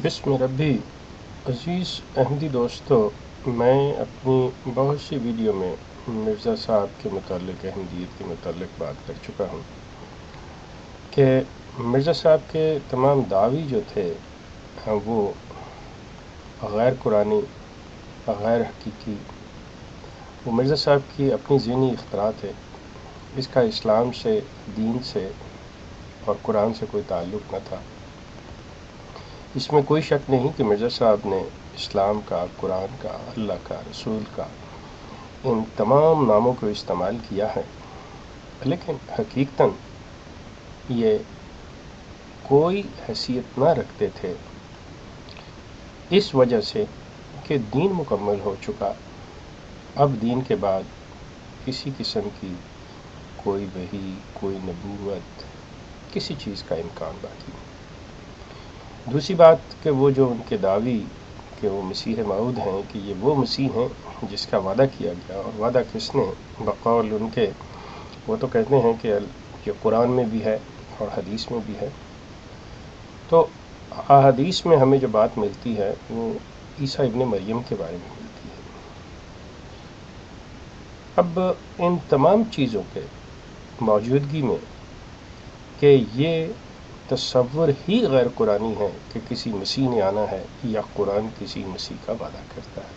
بسم ربی عزیز احمدی دوستو، میں اپنی بہت سی ویڈیو میں مرزا صاحب کے متعلق احمدیت کے متعلق بات کر چکا ہوں کہ مرزا صاحب کے تمام دعوی جو تھے وہ غیر قرآنی، غیر حقیقی، وہ مرزا صاحب کی اپنی ذہنی اختراع تھے۔ اس کا اسلام سے، دین سے اور قرآن سے کوئی تعلق نہ تھا۔ اس میں کوئی شک نہیں کہ مرزا صاحب نے اسلام کا، قرآن کا، اللہ کا، رسول کا، ان تمام ناموں کو استعمال کیا ہے، لیکن حقیقتاً یہ کوئی حیثیت نہ رکھتے تھے، اس وجہ سے کہ دین مکمل ہو چکا۔ اب دین کے بعد کسی قسم کی کوئی وحی، کوئی نبوت، کسی چیز کا امکان باقی نہیں۔ دوسری بات کہ وہ جو ان کے دعوی کہ وہ مسیح موعود ہیں، کہ یہ وہ مسیح ہیں جس کا وعدہ کیا گیا، اور وعدہ کس نے؟ بقول ان کے، وہ تو کہتے ہیں کہ یہ قرآن میں بھی ہے اور حدیث میں بھی ہے۔ تو احادیث میں ہمیں جو بات ملتی ہے وہ عیسیٰ ابن مریم کے بارے میں ملتی ہے۔ اب ان تمام چیزوں کے موجودگی میں کہ یہ تصور ہی غیر قرآنی ہے کہ کسی مسیح نے آنا ہے یا قرآن کسی مسیح کا وعدہ کرتا ہے،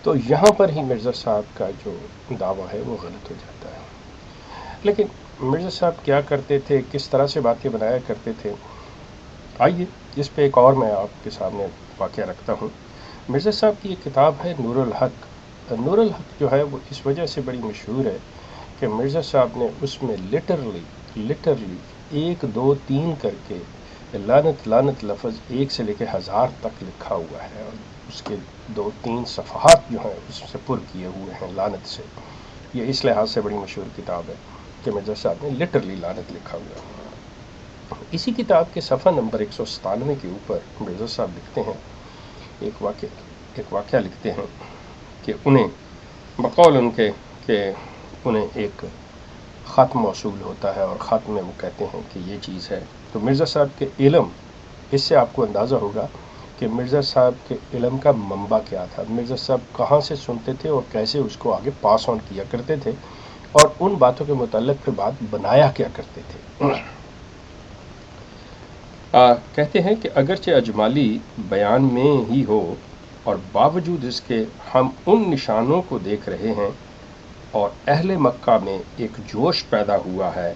تو یہاں پر ہی مرزا صاحب کا جو دعویٰ ہے وہ غلط ہو جاتا ہے۔ لیکن مرزا صاحب کیا کرتے تھے، کس طرح سے باتیں بنایا کرتے تھے، آئیے اس پہ ایک اور میں آپ کے سامنے واقعہ رکھتا ہوں۔ مرزا صاحب کی ایک کتاب ہے نور الحق۔ نور الحق جو ہے وہ اس وجہ سے بڑی مشہور ہے کہ مرزا صاحب نے اس میں لٹرلی 1 2 3 کر کے لعنت لفظ 1 سے لے کے 1000 تک لکھا ہوا ہے، اور اس کے 2 3 صفحات جو ہیں اس سے پر کیے ہوئے ہیں لعنت سے۔ یہ اس لحاظ سے بڑی مشہور کتاب ہے کہ مرزا صاحب نے لٹرلی لعنت لکھا ہوا ہے۔ اسی کتاب کے صفحہ نمبر 197 کے اوپر مرزا صاحب لکھتے ہیں ایک واقعہ لکھتے ہیں کہ انہیں بقول ان کے کہ انہیں ایک خط موصول ہوتا ہے، اور خط میں وہ کہتے ہیں کہ یہ چیز ہے۔ تو مرزا صاحب کے علم، اس سے آپ کو اندازہ ہوگا کہ مرزا صاحب کے علم کا منبع کیا تھا، مرزا صاحب کہاں سے سنتے تھے اور کیسے اس کو آگے پاس آن کیا کرتے تھے، اور ان باتوں کے متعلق پھر بات بنایا کیا کرتے تھے۔ کہتے ہیں کہ اگرچہ اجمالی بیان میں ہی ہو، اور باوجود اس کے ہم ان نشانوں کو دیکھ رہے ہیں، اور اہل مکہ میں ایک جوش پیدا ہوا ہے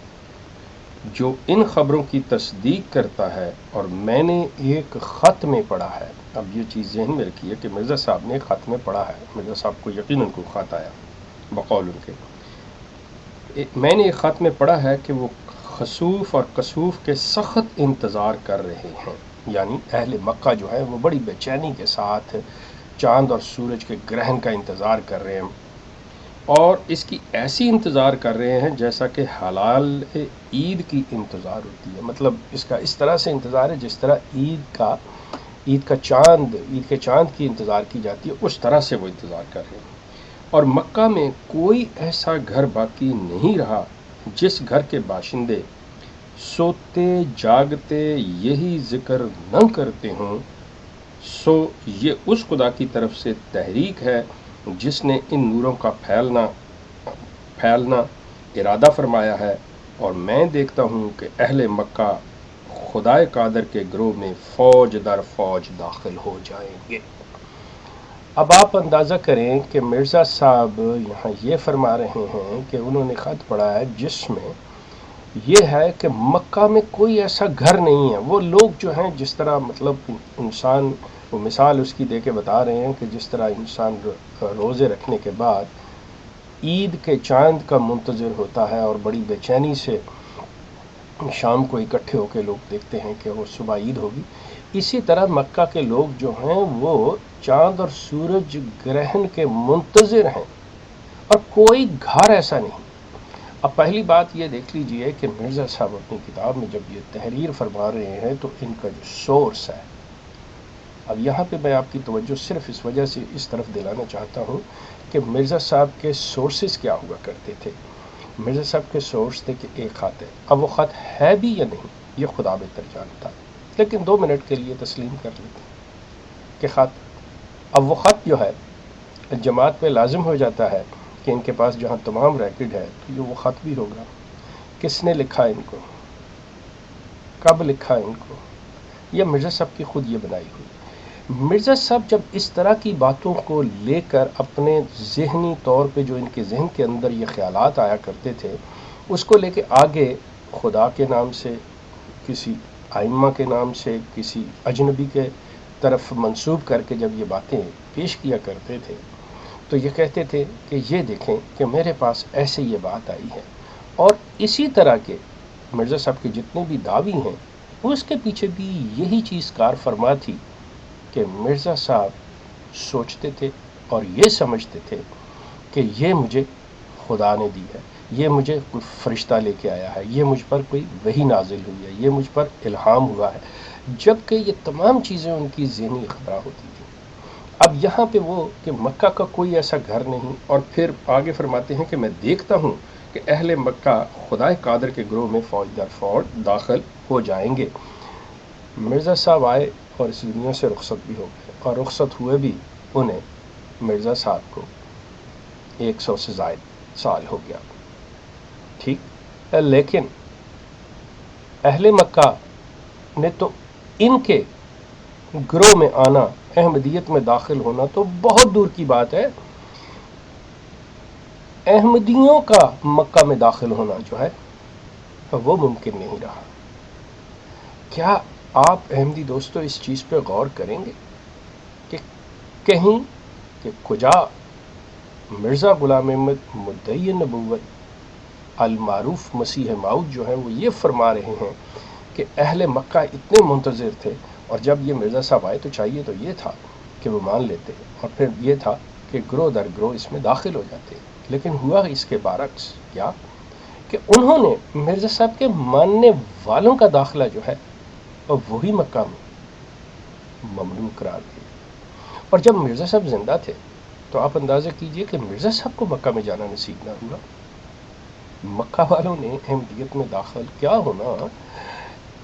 جو ان خبروں کی تصدیق کرتا ہے، اور میں نے ایک خط میں پڑھا ہے۔ اب یہ چیز ذہن میں رکھیے کہ مرزا صاحب نے خط میں پڑھا ہے، مرزا صاحب کو یقیناً کوئی خط آیا بقول ان کے۔ میں نے ایک خط میں پڑھا ہے کہ وہ خسوف اور کسوف کے سخت انتظار کر رہے ہیں، یعنی اہل مکہ جو ہے وہ بڑی بے چینی کے ساتھ چاند اور سورج کے گرہن کا انتظار کر رہے ہیں، اور اس کی ایسی انتظار کر رہے ہیں جیسا کہ حلال عید کی انتظار ہوتی ہے۔ مطلب اس کا اس طرح سے انتظار ہے جس طرح عید کے چاند کی انتظار کی جاتی ہے، اس طرح سے وہ انتظار کر رہے ہیں۔ اور مکہ میں کوئی ایسا گھر باقی نہیں رہا جس گھر کے باشندے سوتے جاگتے یہی ذکر نہ کرتے ہوں، سو یہ اس خدا کی طرف سے تحریک ہے جس نے ان نوروں کا پھیلنا ارادہ فرمایا ہے، اور میں دیکھتا ہوں کہ اہل مکہ خدائے قادر کے گروہ میں فوج در فوج داخل ہو جائیں گے۔ اب آپ اندازہ کریں کہ مرزا صاحب یہاں یہ فرما رہے ہیں کہ انہوں نے خط پڑھا ہے جس میں یہ ہے کہ مکہ میں کوئی ایسا گھر نہیں ہے۔ وہ لوگ جو ہیں جس طرح، مطلب انسان، وہ مثال اس کی دے کے بتا رہے ہیں کہ جس طرح انسان روزے رکھنے کے بعد عید کے چاند کا منتظر ہوتا ہے اور بڑی بے چینی سے شام کو اکٹھے ہو کے لوگ دیکھتے ہیں کہ وہ صبح عید ہوگی، اسی طرح مکہ کے لوگ جو ہیں وہ چاند اور سورج گرہن کے منتظر ہیں، اور کوئی گھر ایسا نہیں۔ اب پہلی بات یہ دیکھ لیجئے کہ مرزا صاحب اپنی کتاب میں جب یہ تحریر فرما رہے ہیں تو ان کا جو سورس ہے، اب یہاں پہ میں آپ کی توجہ صرف اس وجہ سے اس طرف دلانا چاہتا ہوں کہ مرزا صاحب کے سورسز کیا ہوا کرتے تھے۔ مرزا صاحب کے سورس تھے کہ ایک خط ہے، اب وہ خط ہے بھی یا نہیں یہ خدا بہتر جانتا ہے۔ لیکن 2 منٹ کے لیے تسلیم کر لیتے ہیں کہ خط. اب وہ خط جو ہے جماعت پہ لازم ہو جاتا ہے کہ ان کے پاس جہاں تمام ریکارڈ ہے تو یہ وہ خط بھی ہوگا. کس نے لکھا ان کو، کب لکھا ان کو، یہ مرزا صاحب کی خود یہ بنائی ہوئی. مرزا صاحب جب اس طرح کی باتوں کو لے کر اپنے ذہنی طور پہ جو ان کے ذہن کے اندر یہ خیالات آیا کرتے تھے، اس کو لے کے آگے خدا کے نام سے، کسی ائمہ کے نام سے، کسی اجنبی کے طرف منسوب کر کے جب یہ باتیں پیش کیا کرتے تھے تو یہ کہتے تھے کہ یہ دیکھیں کہ میرے پاس ایسے یہ بات آئی ہے. اور اسی طرح کے مرزا صاحب کے جتنے بھی دعوی ہیں اس کے پیچھے بھی یہی چیز کار فرما تھی کہ مرزا صاحب سوچتے تھے اور یہ سمجھتے تھے کہ یہ مجھے خدا نے دی ہے، یہ مجھے کوئی فرشتہ لے کے آیا ہے، یہ مجھ پر کوئی وحی نازل ہوئی ہے، یہ مجھ پر الہام ہوا ہے، جبکہ یہ تمام چیزیں ان کی ذہنی اختراع ہوتی تھی. اب یہاں پہ وہ کہ مکہ کا کوئی ایسا گھر نہیں، اور پھر آگے فرماتے ہیں کہ میں دیکھتا ہوں کہ اہل مکہ خدائے قادر کے گروہ میں فوج در فوج داخل ہو جائیں گے. مرزا صاحب آئے اور اس دنیا سے رخصت بھی ہو گئے، اور رخصت ہوئے بھی انہیں مرزا صاحب کو 100 سے زائد سال ہو گیا. ٹھیک، لیکن اہل مکہ نے تو ان کے گروہ میں آنا، احمدیت میں داخل ہونا تو بہت دور کی بات ہے. احمدیوں کا مکہ میں داخل ہونا جو ہے وہ ممکن نہیں رہا. کیا آپ احمدی دوستو اس چیز پہ غور کریں گے کہ کہیں کہ کجا مرزا غلام احمد مدعی نبوت المعروف مسیح موعود جو ہیں وہ یہ فرما رہے ہیں کہ اہل مکہ اتنے منتظر تھے، اور جب یہ مرزا صاحب آئے تو چاہیے تو یہ تھا کہ وہ مان لیتے، اور پھر یہ تھا کہ گروہ در گروہ اس میں داخل ہو جاتے. لیکن ہوا اس کے برعکس، کیا کہ انہوں نے مرزا صاحب کے ماننے والوں کا داخلہ جو ہے اور وہی مکہ میں ممنوع قرار دیا. اور جب مرزا صاحب زندہ تھے تو آپ اندازہ کیجئے کہ مرزا صاحب کو مکہ میں جانا نصیب نہ ہوا. مکہ والوں نے احمدیت میں داخل کیا ہونا،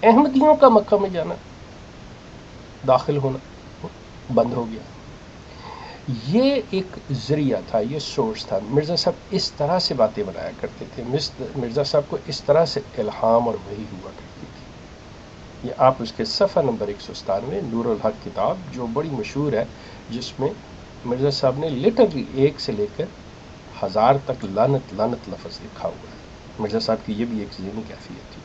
احمدیوں کا مکہ میں جانا، داخل ہونا بند ہو گیا. یہ ایک ذریعہ تھا، یہ سورس تھا. مرزا صاحب اس طرح سے باتیں بنایا کرتے تھے، مرزا صاحب کو اس طرح سے الہام اور وحی ہوا کرتی تھی. یہ آپ اس کے صفحہ نمبر 197 نور الحق کتاب جو بڑی مشہور ہے، جس میں مرزا صاحب نے لٹرلی 1 سے لے کر 1000 تک لعنت لفظ لکھا ہوا ہے. مرزا صاحب کی یہ بھی ایک ذہنی کیفیت تھی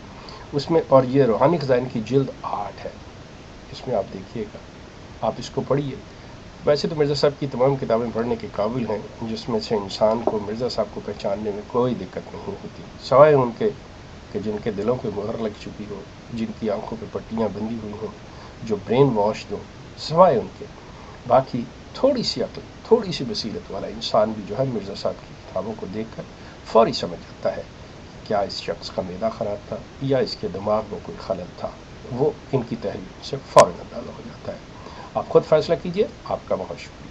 اس میں. اور یہ روحانی خزائن کی جلد 8 ہے، اس میں آپ دیکھیے گا، آپ اس کو پڑھیے. ویسے تو مرزا صاحب کی تمام کتابیں پڑھنے کے قابل ہیں، جس میں سے انسان کو مرزا صاحب کو پہچاننے میں کوئی دقت نہیں ہوتی، سوائے ان کے کہ جن کے دلوں پہ مہر لگ چکی ہو، جن کی آنکھوں پہ پٹیاں بندھی ہوئی ہوں، جو برین واش ہوں، سوائے ان کے. باقی تھوڑی سی عقل، تھوڑی سی بصیرت والا انسان بھی جو ہے مرزا صاحب کی کتابوں کو دیکھ کر فوری سمجھ جاتا ہے کیا اس شخص کا معدہ خراب تھا یا اس کے دماغ میں کوئی خلل تھا. وہ ان کی تحریر سے فوراً اندازہ ہو جاتا ہے. آپ خود فیصلہ کیجئے. آپ کا بہت شکریہ.